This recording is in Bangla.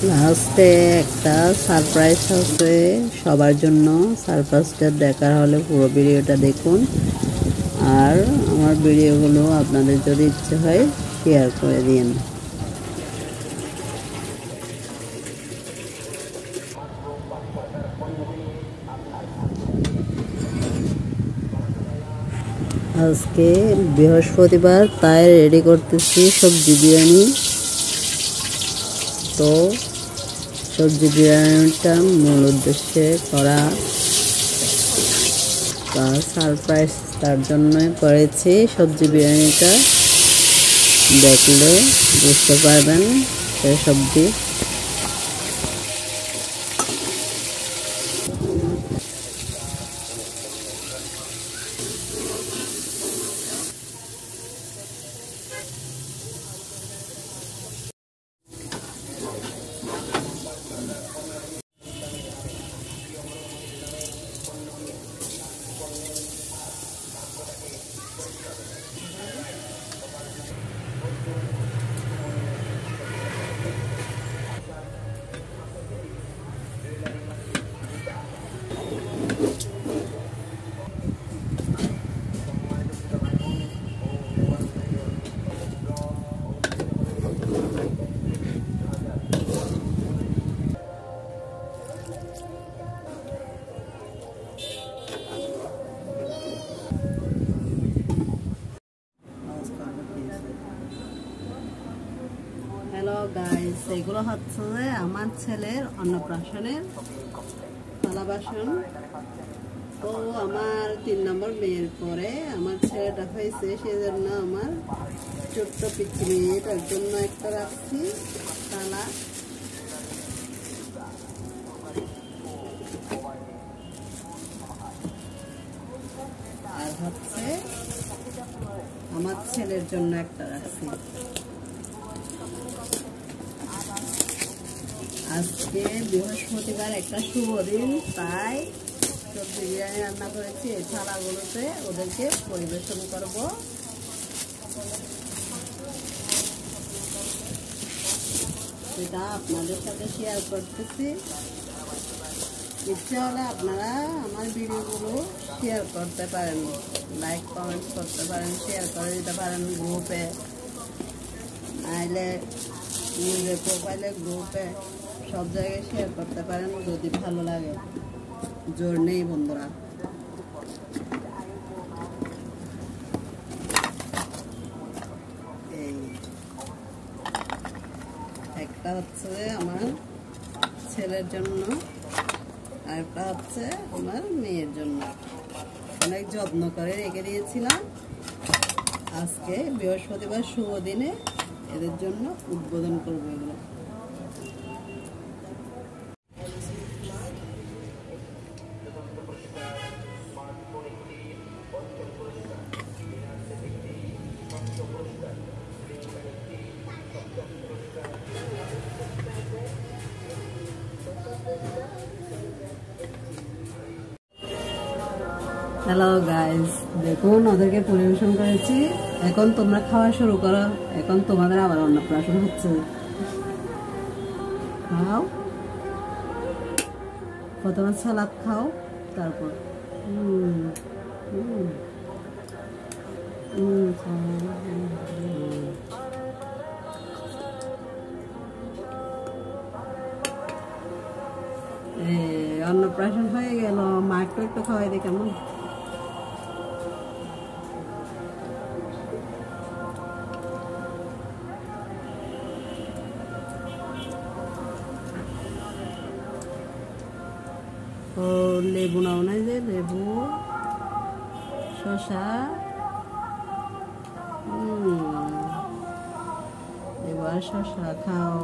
লাস্টে একটা সারপ্রাইজ আছে সবার জন্য। সারপ্রাইজটা দেখার হলে পুরো ভিডিওটা দেখুন, আর আমার ভিডিওগুলো আপনাদের যদি ইচ্ছে হয় শেয়ার করে দিন। আজকে বৃহস্পতিবার, তাই রেডি করতেছি সবজি বিরিয়ানি। তো সবজি বিরিয়ানিটা মূল উদ্দেশ্যে করা বা সারপ্রাইজ তার জন্যই করেছি। সবজি বিরিয়ানিটা দেখলে বুঝতে পারবেন সে সবজি। হ্যালো গাইস, এগুলো হচ্ছে আমার ছেলের অন্নপ্রাশনের থালা বাসন। তো আমার 3 নম্বর মেয়ের পরে আমার ছেলেটা হয়েছে, সেজন্য আমার ছোট্ট পিচ্ছি মেয়েটার জন্য একটা রাখছি থালা। আর হচ্ছে আমার ছেলের জন্য একটা রাখছি। আজকে বৃহস্পতিবার, একটা শুভ দিন, তাই সবজি বিরিয়ানি রান্না করেছি। এই থালাগুলোতে ওদেরকে পরিবেশন করব। সেটা আপনাদের সাথে শেয়ার করতেছি। ইচ্ছে হলে আপনারা আমার ভিডিওগুলো শেয়ার করতে পারেন, লাইক কমেন্ট করতে পারেন, শেয়ার করে দিতে পারেন গ্রুপে, নাইলে নিজের প্রোফাইলে, গ্রুপে, সব জায়গায় শেয়ার করতে পারেন যদি ভালো লাগে। জোর নেই বন্ধুরা। এই একটা হচ্ছে আমার ছেলের জন্য, আর একটা হচ্ছে আমার মেয়ের জন্য। অনেক যত্ন করে রেখে দিয়েছিলাম। আজকে বৃহস্পতিবার শুভ দিনে এদের জন্য উদ্বোধন করবো এগুলো। হ্যালো গাইস, দেখুন ওদেরকে পরিবেশন করেছি। এখন তোমরা খাওয়া শুরু করো। এখন তোমাদের আবার অন্নপ্রাশন হচ্ছে। খাও, প্রথমে সালাদ খাও, তারপর অন্নপ্রাশন হয়ে গেল। মাকে একটু খাওয়াই দিই কেমন। ও লেবু নাও নাই যে, লেবু, শসা, লেবু আর শসা খাও।